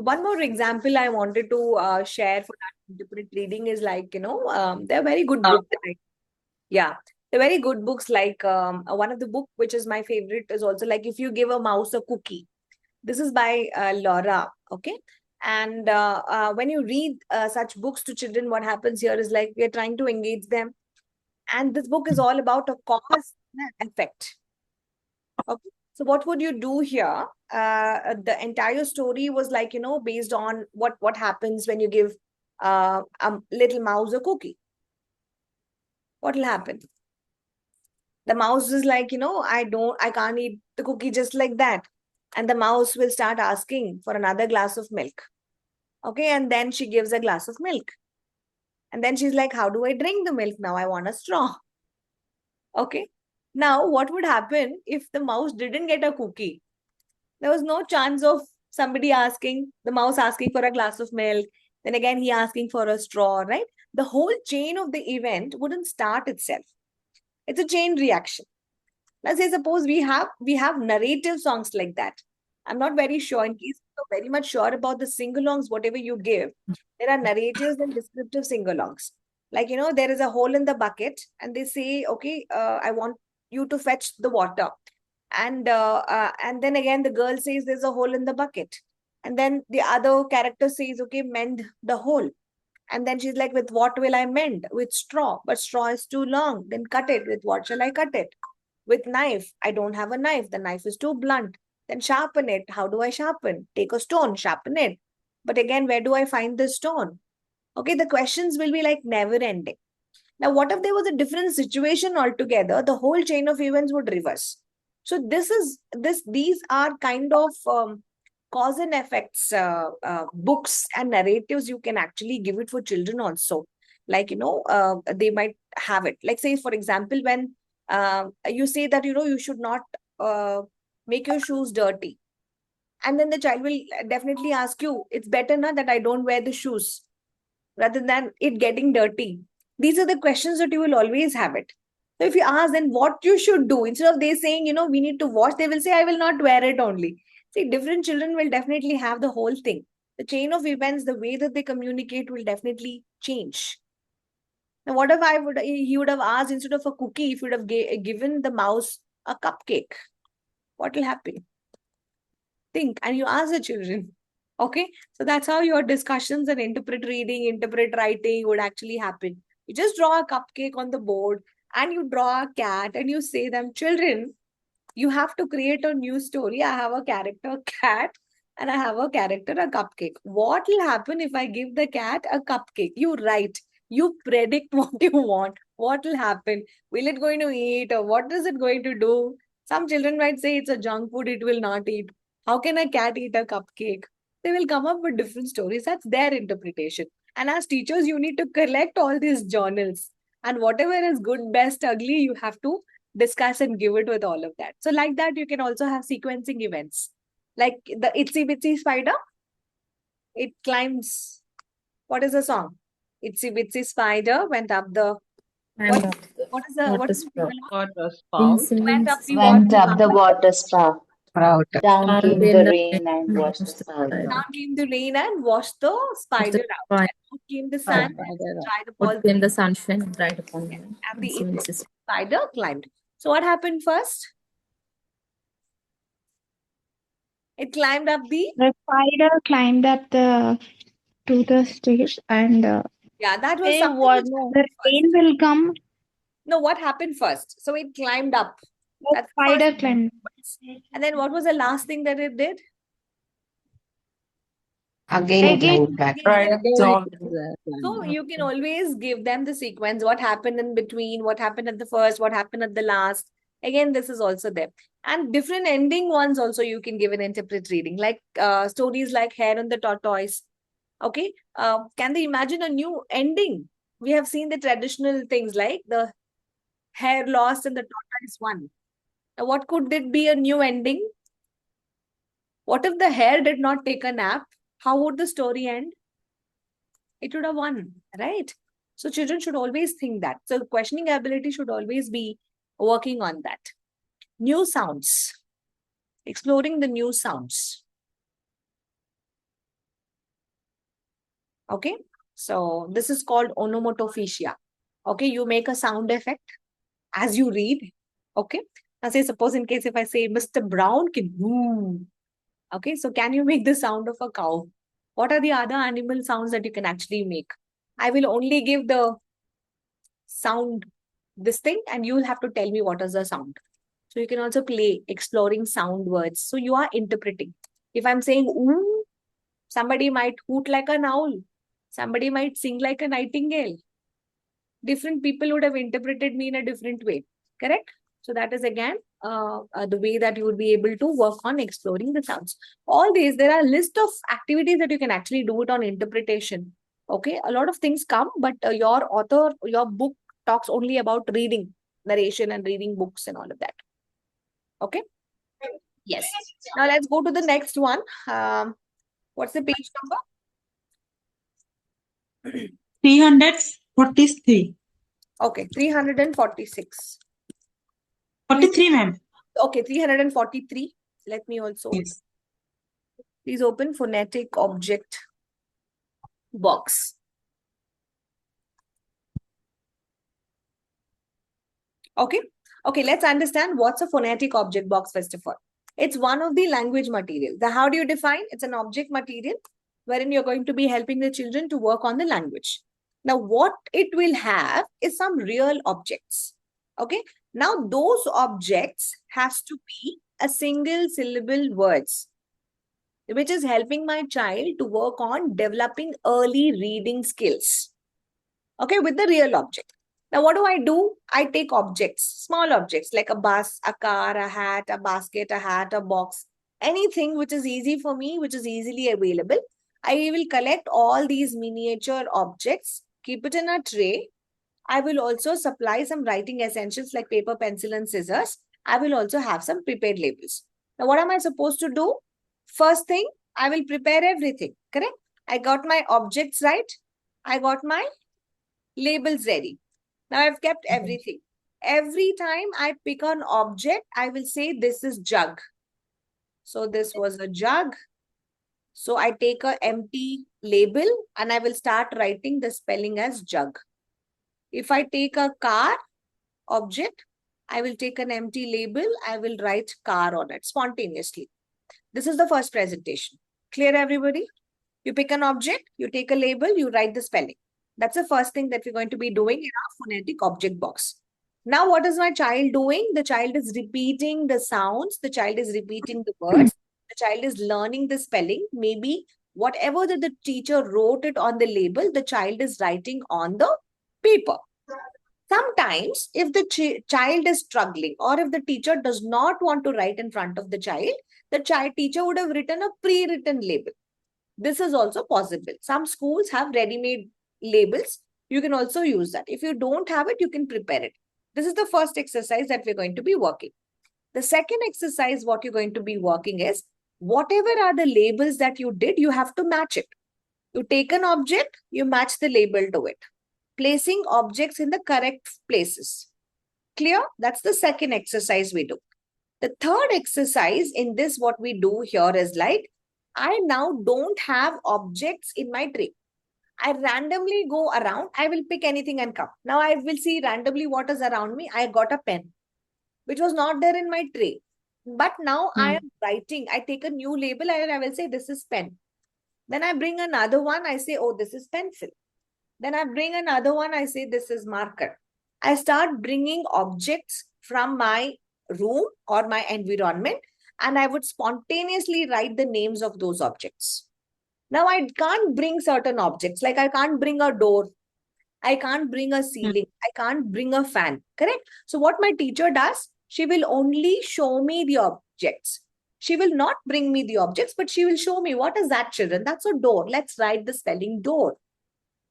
one more example I wanted to share for that interpret reading is like, they're very good books. Yeah, they're very good books. Like one of the book which is my favorite is also like if you give a mouse a cookie. This is by Laura. Okay. And when you read such books to children, what happens here is like we are trying to engage them. And this book is all about a cause and effect. Okay. So what would you do here? The entire story was like, based on what happens when you give a little mouse a cookie. What will happen? The mouse is like, I can't eat the cookie just like that. And the mouse will start asking for another glass of milk. Okay. And then she gives a glass of milk. And then she's like, how do I drink the milk now? I want a straw. Okay. Now, what would happen if the mouse didn't get a cookie? There was no chance of somebody asking, the mouse asking for a glass of milk. Then again, he asking for a straw, right? The whole chain of the event wouldn't start itself. It's a chain reaction. Let's say suppose we have narrative songs like that. I'm not very sure, in case you're very much sure about the sing-alongs, whatever you give, there are narratives and descriptive sing-alongs. Like, there is a hole in the bucket and they say, okay, I want you to fetch the water. And then again, the girl says there's a hole in the bucket. And then the other character says, okay, mend the hole. And then she's like, with what will I mend? With straw. But straw is too long. Then cut it. With what shall I cut it? With knife. I don't have a knife. The knife is too blunt. Then sharpen it. How do I sharpen? Take a stone, sharpen it. But again, where do I find the stone? Okay, the questions will be like never ending. Now, what if there was a different situation altogether? The whole chain of events would reverse. So these are kind of cause and effects books and narratives you can actually give it for children also. Like, they might have it. Like say, for example, when you say that, you should not make your shoes dirty. And then the child will definitely ask you, it's better now that I don't wear the shoes rather than it getting dirty. These are the questions that you will always have it. So if you ask then what you should do, instead of they saying, we need to wash, they will say, I will not wear it only. See, different children will definitely have the whole thing. The chain of events, the way that they communicate will definitely change. Now, what if he would have asked instead of a cookie, if you would have given the mouse a cupcake? What will happen? Think, and you ask the children. Okay, so that's how your discussions and interpret reading, interpret writing would actually happen. You just draw a cupcake on the board and you draw a cat and you say them, children, you have to create a new story. I have a character cat and I have a character a cupcake. What will happen if I give the cat a cupcake? You write, you predict what you want. What will happen? Will it going to eat or what is it going to do? Some children might say it's a junk food, it will not eat. How can a cat eat a cupcake? They will come up with different stories. That's their interpretation. And as teachers, you need to collect all these journals. And whatever is good, best, ugly, you have to discuss and give it with all of that. So like that, you can also have sequencing events. Like the Itsy Bitsy Spider, it climbs. What is the song? Itsy Bitsy Spider went up the... And What is the Water spout. went up the water Went up the water spout. Sprout. Down came the rain and washed the spider. Down came the rain and washed the spider out. And out came the sun and dried up all came the sunshine and dried upon them. and the spider climbed. So what happened first? It climbed up the... The spider climbed up to the stage and Yeah, that was Hey, something what? which happened The first. rain will come. No, what happened first? So it climbed up. The That's spider first. climbed. And then what was the last thing that it did? Again, Again, climbed back. Again, So So you can always give them the sequence, what happened in between, what happened at the first, what happened at the last. Again, this is also there. And different ending ones also you can give an interpret reading, like stories like Hare and the Tortoise. Okay. Can they imagine a new ending? We have seen the traditional things like the hare lost and the tortoise won. Now, what could it be a new ending? What if the hare did not take a nap? How would the story end? It would have won, right? So children should always think that. So questioning ability should always be working on that. New sounds. Exploring the new sounds. Okay. So this is called onomatopoeia. Okay. You make a sound effect as you read. Okay. Now say, suppose in case if I say Mr. Brown can moo. Okay. So can you make the sound of a cow? What are the other animal sounds that you can actually make? I will only give the sound, this thing, and you will have to tell me what is the sound. So you can also play exploring sound words. So you are interpreting. If I'm saying ooh, somebody might hoot like an owl. Somebody might sing like a nightingale. Different people would have interpreted me in a different way. Correct? So that is again the way that you would be able to work on exploring the sounds. All these, there are a list of activities that you can actually do it on interpretation. Okay, a lot of things come, but your book talks only about reading, narration and reading books and all of that. Okay. Yes. Now let's go to the next one. What's the page number? 343. Okay, 346. 43, ma'am. Okay, 343. Let me also, Yes. please open phonetic object box. Okay. Okay, let's understand what's a phonetic object box first of all. It's one of the language material. How do you define? It's an object material wherein you're going to be helping the children to work on the language. Now, what it will have is some real objects. Okay. Now, those objects has to be a single syllable words, which is helping my child to work on developing early reading skills. Okay, with the real object. Now, what do? I take objects, small objects like a bus, a car, a hat, a basket, a hat, a box, anything which is easy for me, which is easily available. I will collect all these miniature objects, keep it in a tray. I will also supply some writing essentials like paper, pencil, and scissors. I will also have some prepared labels. Now, what am I supposed to do? First thing, I will prepare everything, correct? I got my objects right. I got my labels ready. Now I've kept everything. Every time I pick an object, I will say this is jug. So this was a jug. So I take an empty label and I will start writing the spelling as jug. If I take a car object, I will take an empty label. I will write car on it spontaneously. This is the first presentation. Clear, everybody? You pick an object, you take a label, you write the spelling. That's the first thing that we're going to be doing in our phonetic object box. Now, what is my child doing? The child is repeating the sounds. The child is repeating the words. The child is learning the spelling. Maybe whatever that the teacher wrote it on the label, the child is writing on the paper. Sometimes, if the child is struggling or if the teacher does not want to write in front of the child teacher would have written a pre-written label. This is also possible. Some schools have ready-made labels. You can also use that. If you don't have it, you can prepare it. This is the first exercise that we're going to be working. The second exercise, what you're going to be working is, whatever are the labels that you did, you have to match it. You take an object, you match the label to it. Placing objects in the correct places. Clear? That's the second exercise we do. The third exercise in this, what we do here is like, I now don't have objects in my tray. I randomly go around. I will pick anything and come. Now I will see randomly what is around me. I got a pen, which was not there in my tray. But now I am writing. I take a new label and I will say this is pen. Then I bring another one. I say, oh, this is pencil. Then I bring another one. I say this is marker. I start bringing objects from my room or my environment, and I would spontaneously write the names of those objects. Now, I can't bring certain objects, like I can't bring a door, I can't bring a ceiling, I can't bring a fan, correct? So what my teacher does, she will only show me the objects. She will not bring me the objects, but she will show me, what is that, children? That's a door. Let's write the spelling door.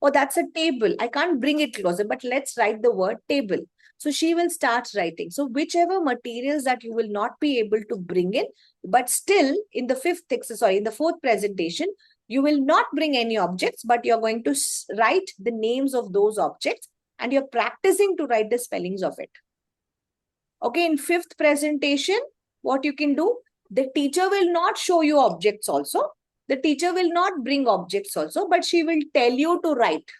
Oh, that's a table. I can't bring it closer, but let's write the word table. So she will start writing. So whichever materials that you will not be able to bring in, but still in the fourth presentation, you will not bring any objects, but you're going to write the names of those objects and you're practicing to write the spellings of it. Okay, in fifth presentation, what you can do, the teacher will not show you objects also. The teacher will not bring objects also, but she will tell you to write.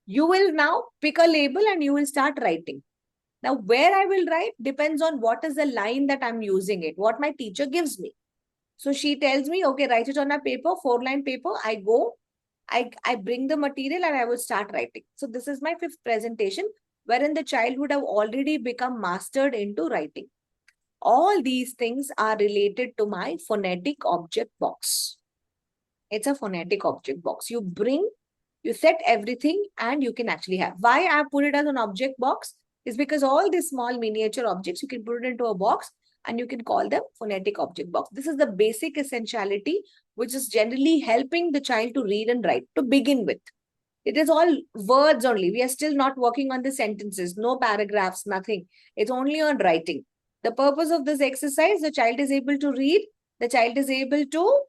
You will now pick a label and you will start writing. Now, where I will write depends on what is the line that I'm using it, what my teacher gives me. So she tells me, okay, write it on a paper, 4-line paper. I go, I bring the material and I will start writing. So this is my 5th presentation, wherein the child would have already become mastered into writing. All these things are related to my phonetic object box. It's a phonetic object box. You bring, you set everything and you can actually have. Why I put it as an object box is because all these small miniature objects, you can put it into a box and you can call them phonetic object box. This is the basic essentiality, which is generally helping the child to read and write to begin with. It is all words only. We are still not working on the sentences, no paragraphs, nothing. It's only on writing. The purpose of this exercise, the child is able to read, the child is able to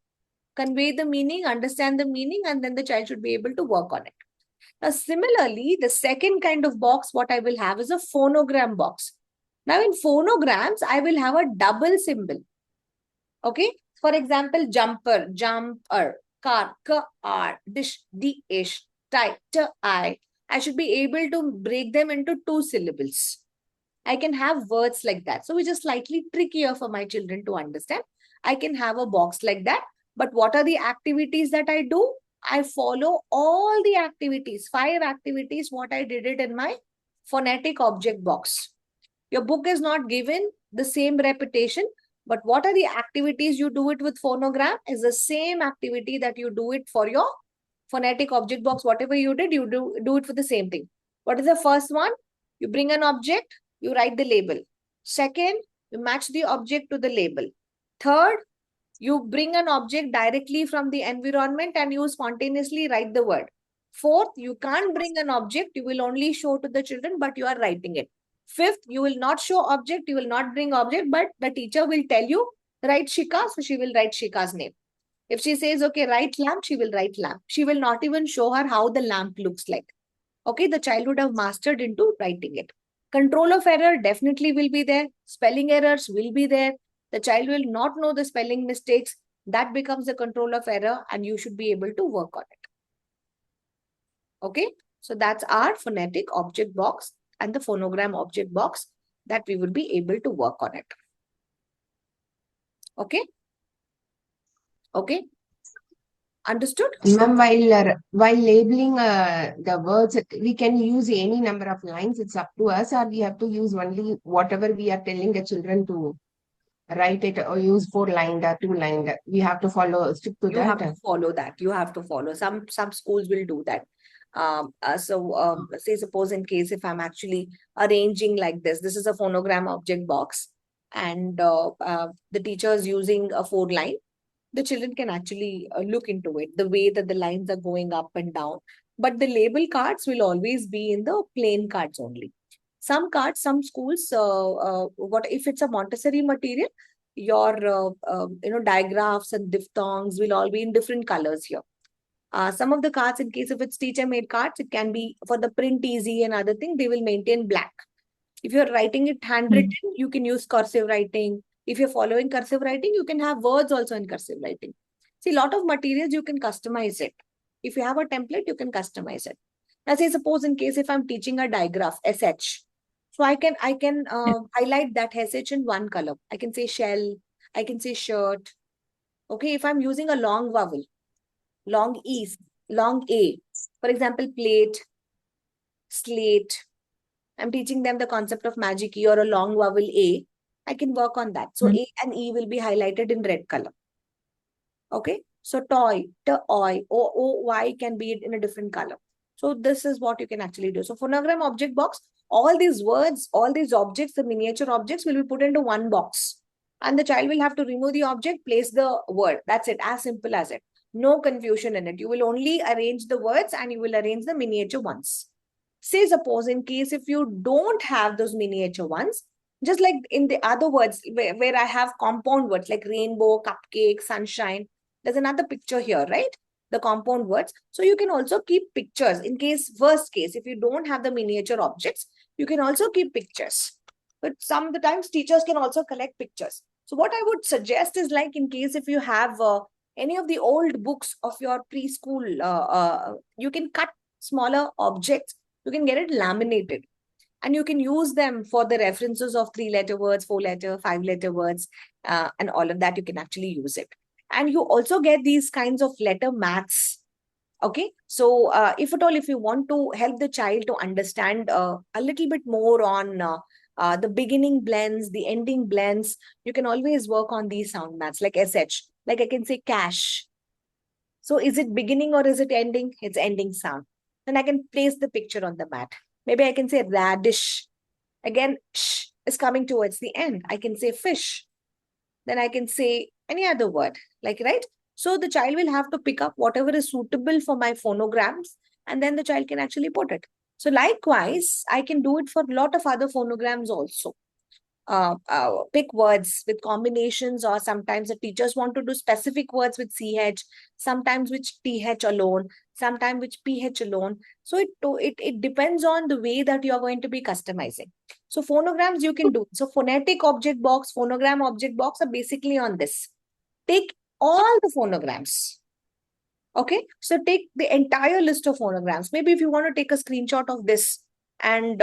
convey the meaning, understand the meaning, and then the child should be able to work on it. Now, similarly, the second kind of box, what I will have is a phonogram box. Now, in phonograms, I will have a double symbol. Okay. For example, jumper, jumper, car, car, dish, dish, tie, I. I should be able to break them into 2 syllables. I can have words like that. So, which is slightly trickier for my children to understand. I can have a box like that. But what are the activities that I do? I follow all the activities, 5 activities, what I did it in my phonetic object box. Your book is not given the same repetition, but what are the activities you do it with phonogram is the same activity that you do it for your phonetic object box. Whatever you did, you do it for the same thing. What is the first one? You bring an object, you write the label. Second, you match the object to the label. Third, you bring an object directly from the environment and you spontaneously write the word. Fourth, you can't bring an object, you will only show to the children, but you are writing it. Fifth, you will not show object, you will not bring object, but the teacher will tell you, write Shika, so she will write Shika's name. If she says, okay, write lamp, she will write lamp. She will not even show her how the lamp looks like. Okay, the child would have mastered into writing it. Control of error definitely will be there. Spelling errors will be there. The child will not know the spelling mistakes. That becomes the control of error and you should be able to work on it. Okay, so that's our phonetic object box and the phonogram object box that we will be able to work on it. Okay. Okay. Understood? Ma'am, while labeling the words, we can use any number of lines. It's up to us, or we have to use only whatever we are telling the children to write it, or use 4-lined or 2-lined. We have to stick to You that. have to follow that. You have to follow. Some schools will do that. Say suppose in case if I'm actually arranging like this is a phonogram object box and the teacher is using a 4-line, the children can actually look into it, the way that the lines are going up and down. But the label cards will always be in the plain cards only. Some cards, some schools, what if it's a Montessori material, your digraphs and diphthongs will all be in different colors here. Some of the cards, in case if it's teacher-made cards, it can be for the print easy and other thing, they will maintain black. If you're writing it handwritten, you can use cursive writing. If you're following cursive writing, you can have words also in cursive writing. See, a lot of materials, you can customize it. If you have a template, you can customize it. Now, say suppose in case if I'm teaching a digraph, SH. So I can highlight that SH in one color. I can say shell, I can say shirt. Okay, if I'm using a long vowel, long E, long A. For example, plate, slate. I'm teaching them the concept of magic E or a long vowel A. I can work on that. So A and E will be highlighted in red color. Okay. So toy, toy, O-Y can be in a different color. So this is what you can actually do. So phonogram object box, all these words, all these objects, the miniature objects will be put into one box. And the child will have to remove the object, place the word. That's it. As simple as it. No confusion in it. You will only arrange the words and you will arrange the miniature ones. Say suppose in case if you don't have those miniature ones, just like in the other words where I have compound words like rainbow, cupcake, sunshine, there's another picture here, right? The compound words. So you can also keep pictures in case, worst case, if you don't have the miniature objects, you can also keep pictures. But sometimes teachers can also collect pictures. So what I would suggest is like in case if you have any of the old books of your preschool, you can cut smaller objects, you can get it laminated. And you can use them for the references of 3-letter words, 4-letter, 5-letter words, and all of that. You can actually use it. And you also get these kinds of letter maths. Okay, so if at all, if you want to help the child to understand a little bit more on the beginning blends, the ending blends, you can always work on these sound maths like SH. Like I can say cash. So is it beginning or is it ending? It's ending sound. Then I can place the picture on the mat. Maybe I can say radish. Again, sh is coming towards the end. I can say fish. Then I can say any other word, like, right? So the child will have to pick up whatever is suitable for my phonograms, and then the child can actually put it. So likewise, I can do it for a lot of other phonograms also. Pick words with combinations, or sometimes the teachers want to do specific words with CH, sometimes with TH alone, sometimes with PH alone. So it depends on the way that you are going to be customizing. So phonograms you can do. So phonetic object box, phonogram object box are basically on this. Take all the phonograms. Okay, so take the entire list of phonograms. Maybe if you want to take a screenshot of this and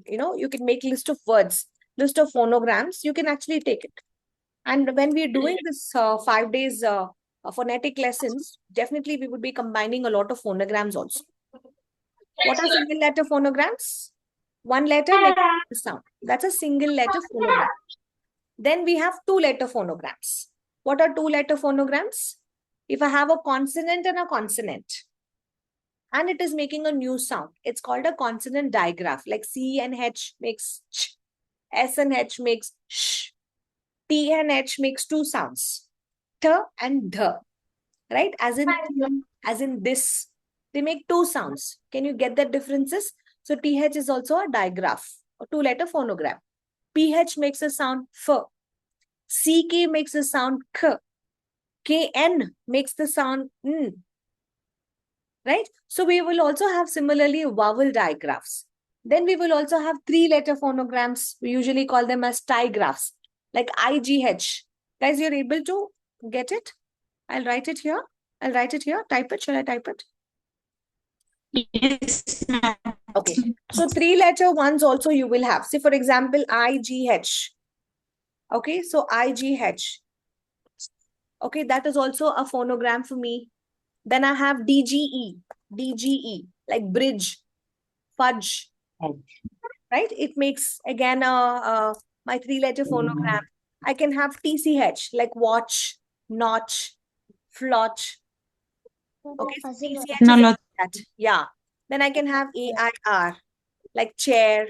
you can make list of words, list of phonograms, you can actually take it. And when we are doing this 5 days phonetic lessons, definitely we would be combining a lot of phonograms also. What are single letter phonograms? One letter makes a sound. That's a single letter phonogram. Then we have 2-letter phonograms. What are 2-letter phonograms? If I have a consonant and a consonant, and it is making a new sound, it's called a consonant digraph. Like C and H makes ch, S and H makes sh, T and H makes 2 sounds, T and D, right? As in this, they make 2 sounds. Can you get the differences? So TH is also a digraph, a 2-letter phonogram. PH makes a sound F. CK makes a sound K. KN makes the sound N. Right? So we will also have similarly vowel digraphs. Then we will also have 3-letter phonograms. We usually call them as tigraphs, like IGH. Guys, you're able to get it? I'll write it here. I'll write it here. Type it. Shall I type it? Yes, ma'am. Okay. So 3-letter ones also you will have. Say, for example, IGH. Okay. So IGH. Okay. That is also a phonogram for me. Then I have DGE. DGE, like bridge, fudge. Right? It makes, again, my 3-letter phonogram. I can have TCH, like watch, notch, flotch. Okay, so TCH is No, like that. Yeah. Then I can have AIR, like chair.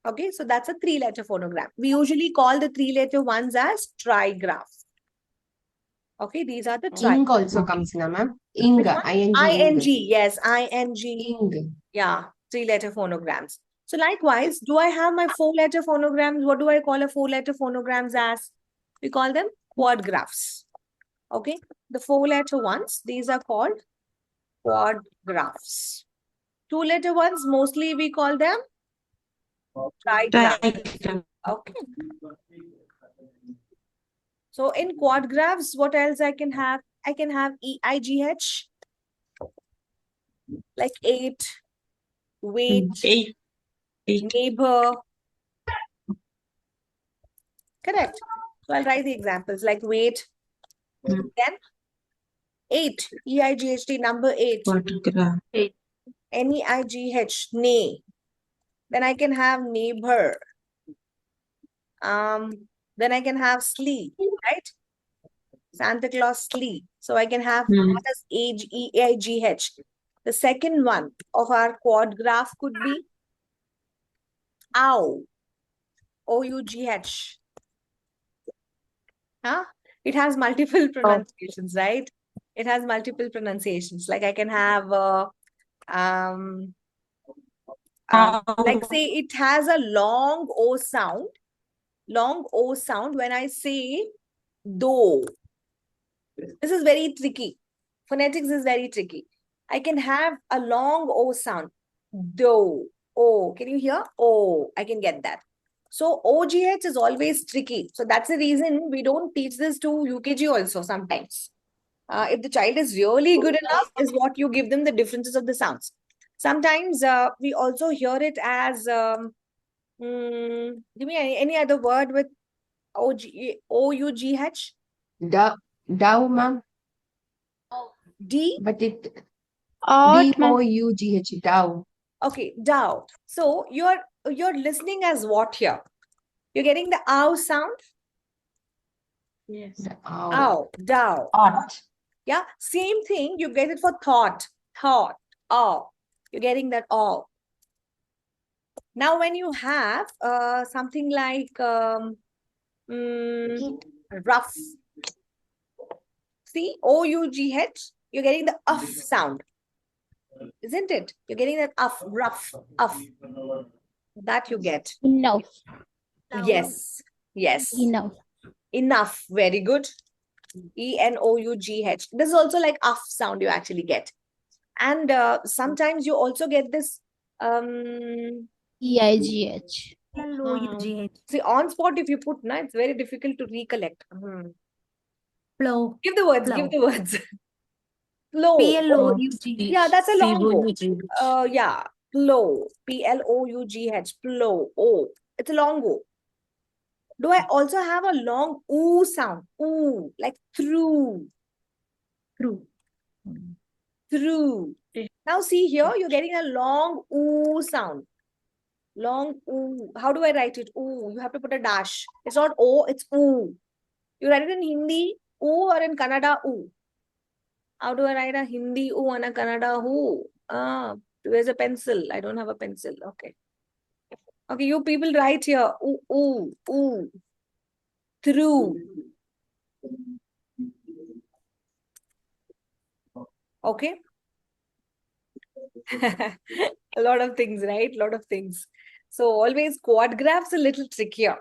Okay, so that's a 3-letter phonogram. We usually call the 3-letter ones as trigraphs. Okay, these are the Ing trigraphs. also comes na, ma'am. Ing, ING. ING, yes, ING. Ing. Yeah, 3-letter phonograms. So likewise, do I have my 4-letter phonograms? What do I call a 4-letter phonograms as? We call them quadgraphs. Okay, the 4-letter ones, these are called quadgraphs. 2-letter ones, mostly we call them trigraphs. Okay. So in quadgraphs, what else I can have? I can have EIGH, like 8, weight, 8. neighbor. Correct. So I'll write the examples like weight. Then 8, EIGHT, number 8. Photograph. NEIGH, nay. Then I can have neighbor. Then I can have sleigh, right? Santa Claus sleigh. So I can have what is age, EIGH. The second one of our quad graph could be ow, OUGH. Huh? It has multiple pronunciations, right? It has multiple pronunciations. Like I can have like say it has a long O sound. Long O sound when I say do. This is very tricky. Phonetics is very tricky. I can have a long O sound. Do. Oh, can you hear? Oh, I can get that. So OGH is always tricky. So that's the reason we don't teach this to UKG also sometimes. If the child is really good enough, is what you give them the differences of the sounds. Sometimes we also hear it as, give me any other word with OUGH? Dow, ma'am. D? But it Odd, ma'am. DOUGH, Dow. Okay, Dow. So you're listening as what here? You're getting the ow sound? Yes. The ow. Ow, Dow. Ought. Yeah, same thing. You get it for thought, oh. You're getting that all. Now, when you have something like rough, see, OUGH, you're getting the uff sound, isn't it? You're getting that uff, rough, uff. That you get. Enough. Yes, yes. Enough. Enough. Very good. ENOUGH. This is also like uff sound you actually get. And sometimes you also get this EIGH. LOUGH. see, on spot, if you put, na, it's very difficult to recollect. Flow. Give the words, give the words. Flow. PLOUGH. Yeah, that's a long O. COUGH. Yeah, flow. PLOUGH. Flow. O. It's a long O. Do I also have a long oo sound? Ooh, like through. Through. Through. Now see here, you're getting a long oo sound. Long oo. How do I write it? Ooh, you have to put a dash. It's not O, it's oo. You write it in Hindi, oo, or in Kannada, oo. How do I write a Hindi oo and a Kannada oo? Where's a pencil? I don't have a pencil. Okay. Okay, you people write here. Ooh, ooh, ooh. Through. Okay. A lot of things, right? A lot of things. So always quad graphs a little trickier.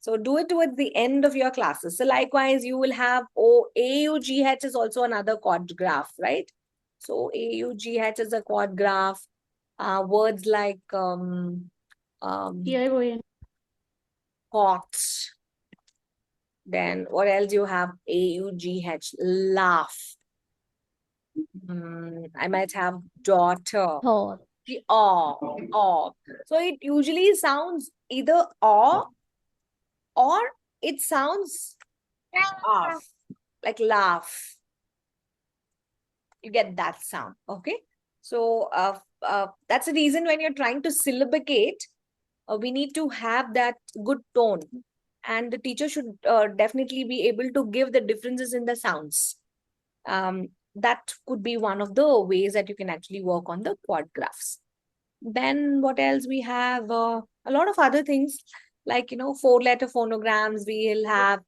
So do it towards the end of your classes. So likewise, you will have AUGH is also another quad graph, right? So AUGH is a quad graph. Words like caught. Then what else you have? AUGH, laugh. I might have daughter. Thought. The aw. So it usually sounds either aw or it sounds off, like laugh. You get that sound, okay? So that's the reason when you're trying to syllabicate, we need to have that good tone. And the teacher should definitely be able to give the differences in the sounds. That could be one of the ways that you can actually work on the quad graphs. Then what else we have? A lot of other things like, 4-letter phonograms we'll have.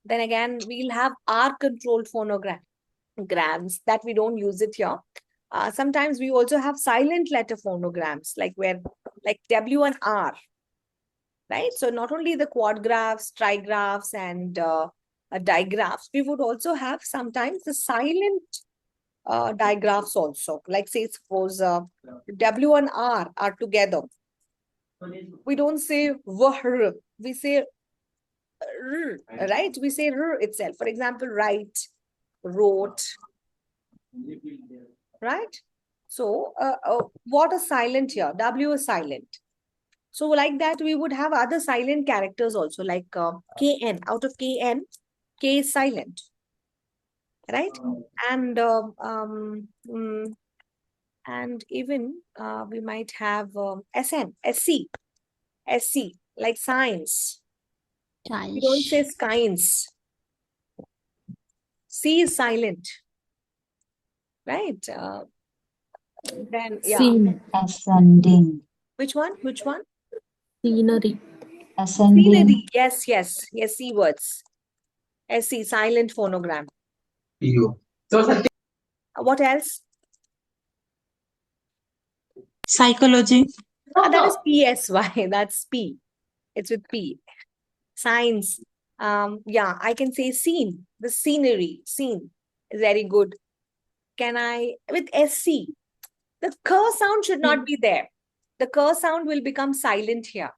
Then again, we'll have R-controlled phonograms that we don't use it here. Sometimes we also have silent letter phonograms like W and R, right? So not only the quad graphs, trigraphs, and digraphs, we would also have sometimes the silent digraphs also. Like say, suppose W and R are together. We don't say wahr, we say r, right? We say r itself. For example, write, wrote, right? So what is silent here? W is silent. So like that, we would have other silent characters also, like KN. Out of KN, K is silent, right? And and even we might have SN, SC, like science. We don't say science. C is silent, right? Then yeah. Scene. Ascending. Which one? Which one? Scenery. Ascending. Scenery. Yes. C words. SC, silent phonogram. What else? Psychology. That is PSY. That's P. It's with P. Science. Yeah, I can say scene. The scenery. Scene. Very good. Can I, with SC, the k sound should not be there. The k sound will become silent here.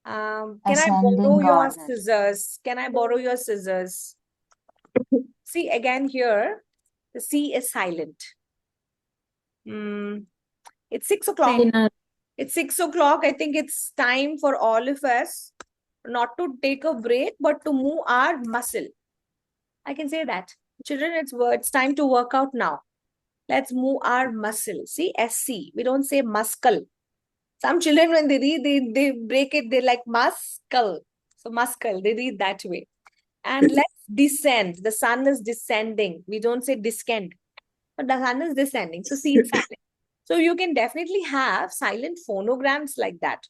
Can I borrow Ascending your order. scissors? Can I borrow your scissors? See, again here, the C is silent. It's 6 o'clock. Dinner. It's 6 o'clock. I think it's time for all of us not to take a break, but to move our muscle. I can say that. Children, it's time to work out now. Let's move our muscle. See, SC. We don't say muscle. Some children, when they read, they break it, they're like muscle. So muscle, they read that way. And let's descend. The sun is descending. We don't say descend, but the sun is descending. So see it's silent. So you can definitely have silent phonograms like that.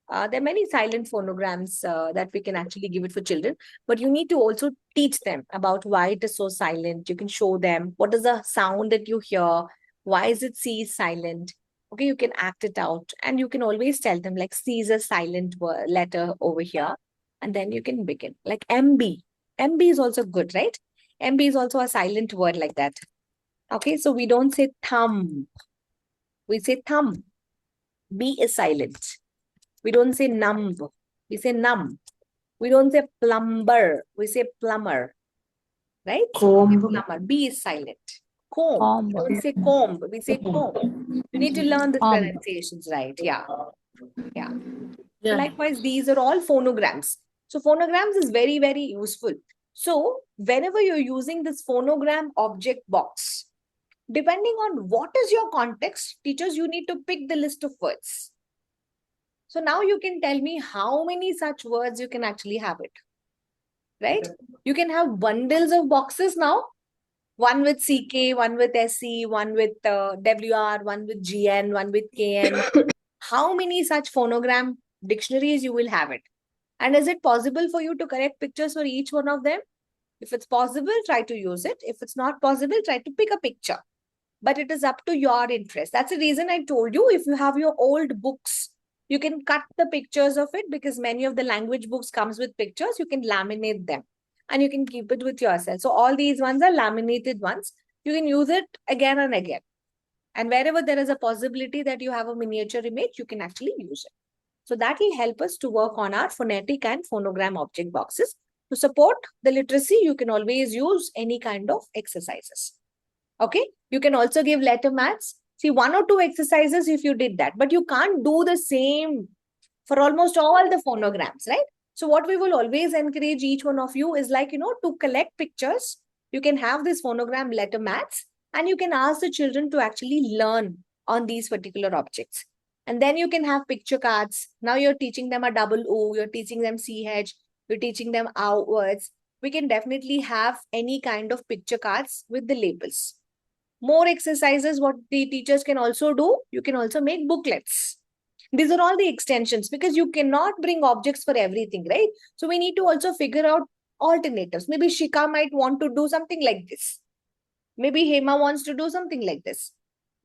There are many silent phonograms that we can actually give it for children, but you need to also teach them about why it is so silent. You can show them what is the sound that you hear, why is it C is silent. Okay, you can act it out, and you can always tell them like C is a silent letter over here, and then you can begin like MB. MB is also good, right? MB is also a silent word like that. Okay, so we don't say thumb, we say thumb. B is silent. We don't say numb. We say numb. We don't say plumber. We say plumber. Right? Comb. Plumber. B is silent. Comb. We don't say comb. We say comb. You need to learn the Comb. pronunciations right. Yeah. Yeah. So Yeah. likewise, these are all phonograms. So phonograms is very, very useful. So whenever you're using this phonogram object box, depending on what is your context, teachers, you need to pick the list of words. So now you can tell me how many such words you can actually have it, right? You can have bundles of boxes now, one with CK, one with SC, one with WR, one with GN, one with KN. How many such phonogram dictionaries you will have it? And is it possible for you to correct pictures for each one of them? If it's possible, try to use it. If it's not possible, try to pick a picture. But it is up to your interest. That's the reason I told you, if you have your old books, you can cut the pictures of it, because many of the language books comes with pictures. You can laminate them and you can keep it with yourself. So all these ones are laminated ones. You can use it again and again. And wherever there is a possibility that you have a miniature image, you can actually use it. So that will help us to work on our phonetic and phonogram object boxes. To support the literacy, you can always use any kind of exercises. Okay, you can also give letter maths. See, 1 or 2 exercises if you did that, but you can't do the same for almost all the phonograms, right? So what we will always encourage each one of you is like, to collect pictures. You can have this phonogram letter maths, and you can ask the children to actually learn on these particular objects. And then you can have picture cards. Now you're teaching them a double O, you're teaching them CH, you're teaching them outwards. We can definitely have any kind of picture cards with the labels. More exercises, what the teachers can also do, you can also make booklets. These are all the extensions, because you cannot bring objects for everything, right? So we need to also figure out alternatives. Maybe Shika might want to do something like this. Maybe Hema wants to do something like this.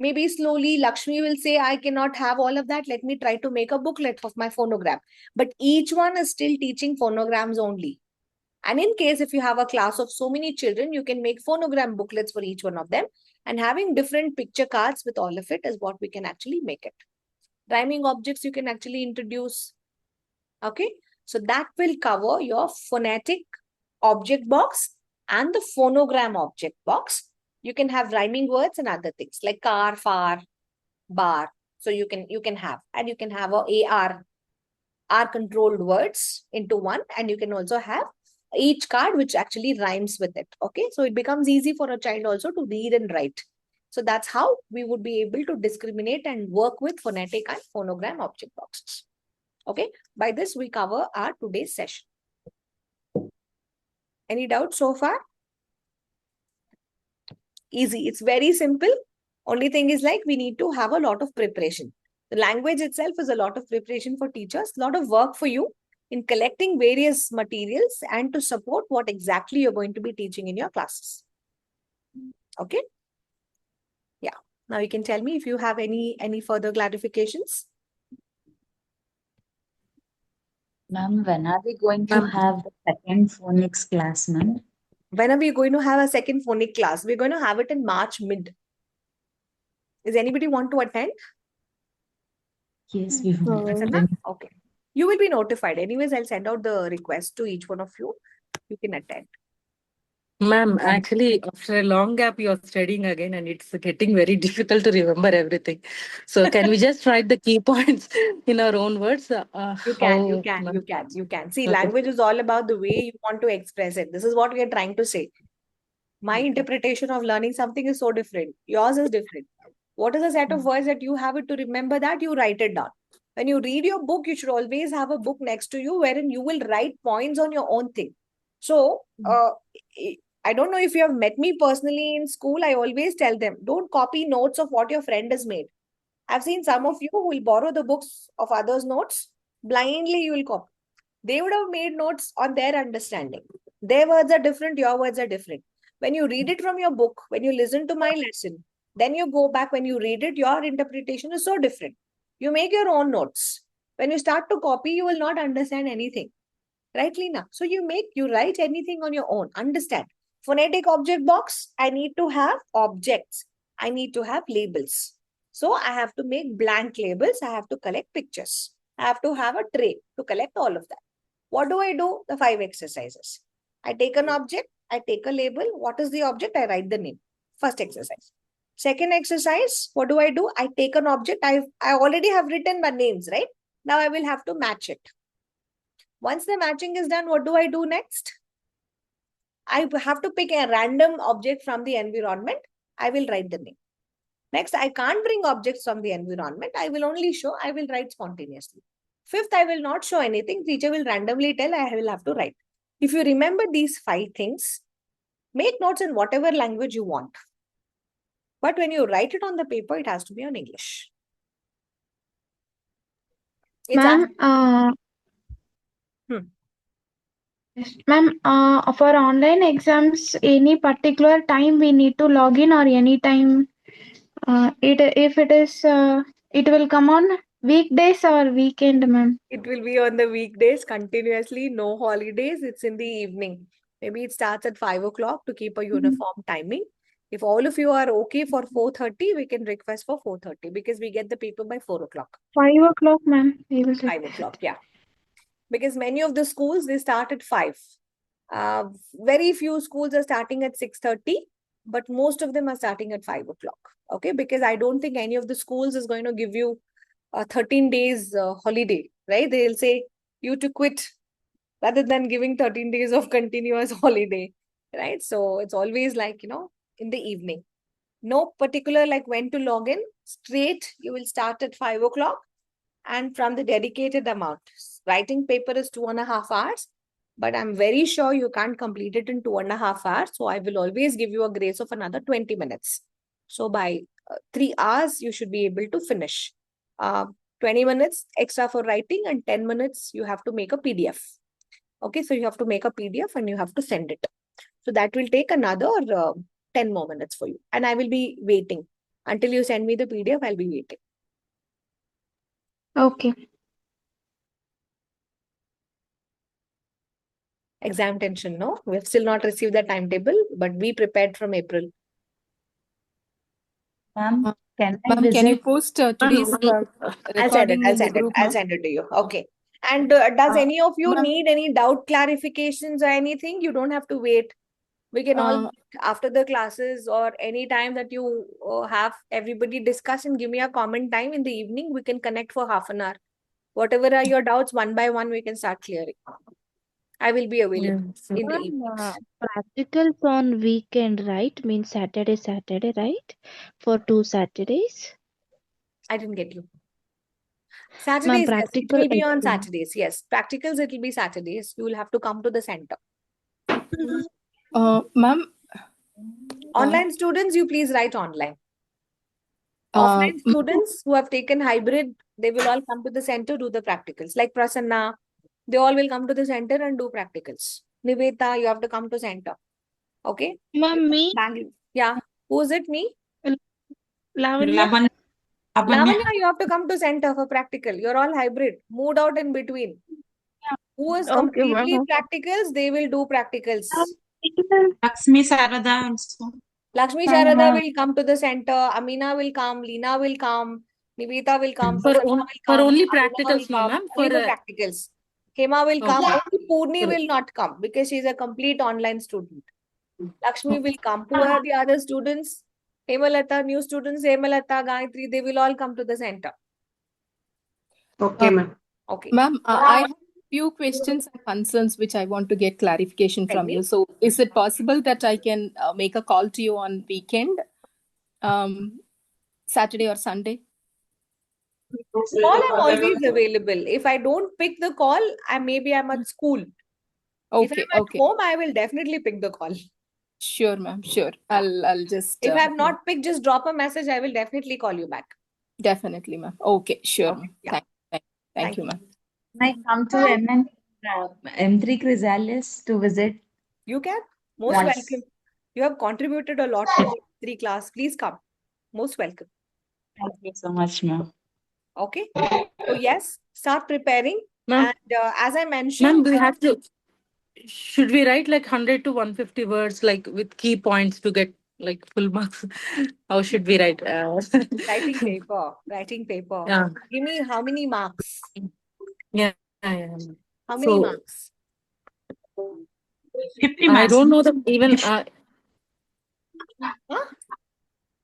Maybe slowly Lakshmi will say, I cannot have all of that. Let me try to make a booklet of my phonogram. But each one is still teaching phonograms only. And in case if you have a class of so many children, you can make phonogram booklets for each one of them. And having different picture cards with all of it is what we can actually make it. Rhyming objects you can actually introduce. Okay, so that will cover your phonetic object box and the phonogram object box. You can have rhyming words and other things like car, far, bar. So you can have, and you can have a R controlled words into one, and you can also have each card which actually rhymes with it. Okay, so it becomes easy for a child also to read and write. So that's how we would be able to discriminate and work with phonetic and phonogram object boxes. Okay, by this we cover our today's session. Any doubts so far? Easy. It's very simple. Only thing is like we need to have a lot of preparation. The language itself is a lot of preparation for teachers, a lot of work for you in collecting various materials and to support what exactly you're going to be teaching in your classes. Okay. Yeah. Now you can tell me if you have any further clarifications. Ma'am, when are we going to have the second phonics class, ma'am? When are we going to have a second phonic class? We're going to have it in March mid. Does anybody want to attend? Yes, we will. Prasanna? Okay. You will be notified. Anyways, I'll send out the request to each one of you. You can attend. Ma'am, actually, after a long gap, you're studying again, and it's getting very difficult to remember everything. So, can we just write the key points in our own words? You can. See, Okay. language is all about the way you want to express it. This is what we are trying to say. My interpretation of learning something is so different. Yours is different. What is a set of words that you have it to remember that you write it down? When you read your book, you should always have a book next to you wherein you will write points on your own thing. So, I don't know if you have met me personally in school. I always tell them, don't copy notes of what your friend has made. I've seen some of you who will borrow the books of others' notes. Blindly, you will copy. They would have made notes on their understanding. Their words are different, your words are different. When you read it from your book, when you listen to my lesson, then you go back, when you read it, your interpretation is so different. You make your own notes. When you start to copy, you will not understand anything. Right, Lena? So you write anything on your own. Understand. Phonetic object box, I need to have objects. I need to have labels. So I have to make blank labels. I have to collect pictures. I have to have a tray to collect all of that. What do I do? The 5 exercises. I take an object, I take a label. What is the object? I write the name. First exercise. Second exercise, what do? I take an object. I already have written my names, right? Now I will have to match it. Once the matching is done, what do I do next? I have to pick a random object from the environment. I will write the name. Next, I can't bring objects from the environment. I will write spontaneously. Fifth, I will not show anything. Teacher will randomly tell, I will have to write. If you remember these 5 things, make notes in whatever language you want. But when you write it on the paper, it has to be on English. Ma'am, for online exams, any particular time we need to log in, or any time it will come on weekdays or weekend, ma'am? It will be on the weekdays continuously, no holidays. It's in the evening. Maybe it starts at 5 o'clock to keep a uniform timing. If all of you are okay for 4:30, we can request for 4:30 because we get the paper by 4 o'clock. 5 o'clock, ma'am. We will 5 o'clock, yeah. Because many of the schools, they start at 5. Very few schools are starting at 6:30, but most of them are starting at 5 o'clock. Okay, because I don't think any of the schools is going to give you 13 days holiday, right? They'll say you to quit rather than giving 13 days of continuous holiday, right? So it's always like, in the evening. No particular like when to log in. Straight, you will start at 5 o'clock and from the dedicated amount. Writing paper is 2.5 hours, but I'm very sure you can't complete it in 2.5 hours. So I will always give you a grace of another 20 minutes. So by 3 hours, you should be able to finish. 20 minutes extra for writing and 10 minutes you have to make a PDF. Okay, so you have to make a PDF and you have to send it. So that will take another 10 more minutes for you. And I will be waiting. Until you send me the PDF, I'll be waiting. Okay. Exam tension, no? We have still not received the timetable, but be prepared from April. Ma'am, can I Ma'am, can you visit? post today's I'll send it. recording I'll in the send it. group, I'll ma'am? send it to you. Okay. And does any of you Ma'am, need any doubt clarifications or anything? You don't have to wait. We can all meet after the classes or any time that you have everybody discuss and give me a common time in the evening. We can connect for half an hour. Whatever are your doubts, one by one, we can start clearing. I will be available in the evenings. Practicals on weekend, right? Means Saturday, right? For 2 Saturdays. I didn't get you. Ma'am, Saturdays, yes, it practical will be on exam. Saturdays. Yes, practicals, it will be Saturdays. You will have to come to the center. Ma'am, Online students, you please write online. Offline students who have taken hybrid, they will all come to the center, do the practicals. Like Prasanna, they all will come to the center and do practicals. Niveta, you have to come to center. Okay? Ma'am, me? Bangalore. Yeah. Who is it? Me? Lavanya? Lavanya, you have to come to center for practical. You're all hybrid. Moved out in between. Who is Okay, completely ma'am. practicals, they will do practicals. Lakshmi Sarada also. Lakshmi Sharada will come to the center. Amina will come. Leena will come. Nivita will come, For, Prasanna on, will for come, only Aruna will practicals, no, come, ma'am. only For for practicals. Hema will come, okay. only Purni Correct. will not come because she's a complete online student. Lakshmi will come. Who are the other students? Hemalata, new students, Hemalata, Gayatri, they will all come to the center. Okay, ma'am. Okay. Ma'am, I have few questions and concerns which I want to get clarification Tell from me. you. So, is it possible that I can make a call to you on weekend, Saturday or Sunday? Call, I'm always available. If I don't pick the call, I'm at school. If Okay, I'm at okay. home, I will definitely pick the call. Sure, ma'am. Sure. I'll just If I'm not picked, just drop a message. I will definitely call you back. definitely, ma'am. Okay, sure, Okay. ma'am. Yeah. Thank you, ma'am. Can I come to M3 Chrysalis to visit? You can. Most Yes. welcome. You have contributed a lot to the 3 class. Please come. Most welcome. Thank you so much, ma'am. Okay. So yes, start preparing. Ma'am, And as I ma'am, mentioned, we have to. Should we write like 100 to 150 words, like with key points to get like full marks? How should we write? writing paper. Yeah, Give me how many marks? yeah, yeah. How many So marks? 50 I marks. don't know the even. Huh?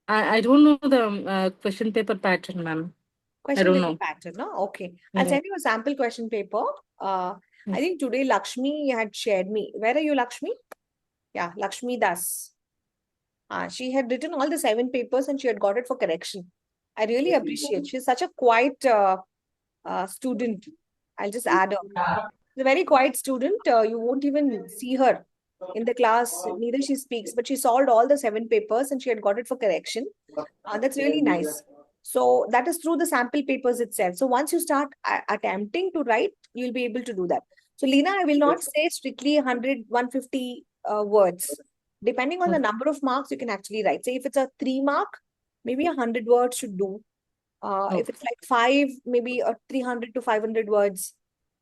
I don't know the question paper pattern, ma'am. I Question don't paper know. pattern, no? Okay. I'll Yeah. send you a sample question paper. I think today Lakshmi had shared me. Where are you, Lakshmi? Yeah, Lakshmi Das. She had written all the 7 papers and she had got it for correction. I really appreciate. She's such a quiet student. I'll just add her. She's a very quiet student. You won't even see her in the class. Neither she speaks, but she solved all the 7 papers and she had got it for correction. That's really nice. So that is through the sample papers itself. So once you start attempting to write, you'll be able to do that. So Leena, I will not say strictly 100, 150 words. Depending on the number of marks, you can actually write. Say if it's a 3 mark, maybe 100 words should do. If it's like 5, maybe 300 to 500 words.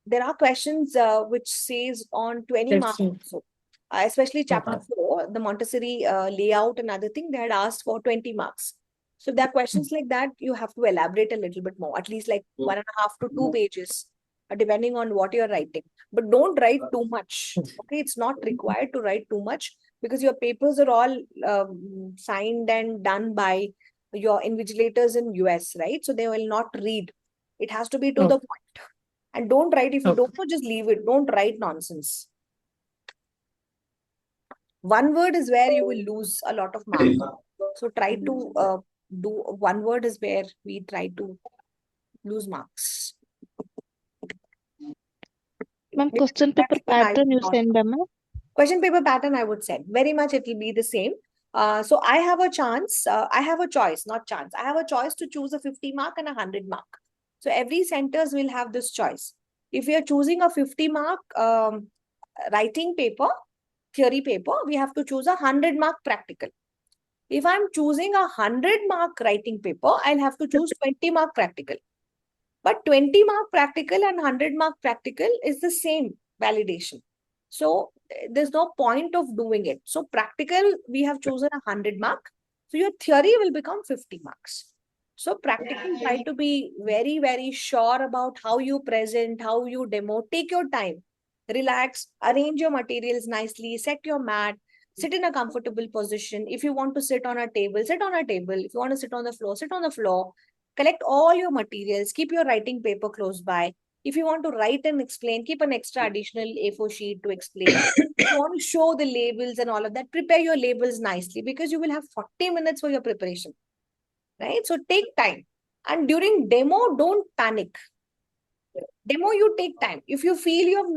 There are questions which says on 20 Let's marks see. also. Especially chapter 4, the Montessori layout and other thing, they had asked for 20 marks. So if there are questions like that, you have to elaborate a little bit more, at least like 1.5 to 2 pages, depending on what you're writing. But don't write too much. Okay, it's not required to write too much because your papers are all signed and done by your invigilators in US, right? So they will not read. It has to be to the point. And don't write, if you don't know, just leave it. Don't write nonsense. One word is where you will lose a lot of marks. So try to do one word is where we try to lose marks. Ma'am, question paper pattern you send them, ma'am? Question paper pattern, I would say. Very much it will be the same. So I have a chance, I have a choice, not chance. I have a choice to choose a 50 mark and a 100 mark. So every centers will have this choice. If we are choosing a 50 mark writing paper, theory paper, we have to choose a 100 mark practical. If I'm choosing a 100 mark writing paper, I'll have to choose 20 mark practical. But 20 mark practical and 100 mark practical is the same validation. So there's no point of doing it. So practical, we have chosen a 100 mark. So your theory will become 50 marks. So practical, try to be very, very sure about how you present, how you demo. Take your time. Relax, arrange your materials nicely, set your mat, sit in a comfortable position. If you want to sit on a table, sit on a table. If you want to sit on the floor, sit on the floor. Collect all your materials. Keep your writing paper close by. If you want to write and explain, keep an extra additional A4 sheet to explain. If you want to show the labels and all of that, prepare your labels nicely because you will have 40 minutes for your preparation. Right? So take time. And during demo, don't panic. Demo, you take time. If you feel you have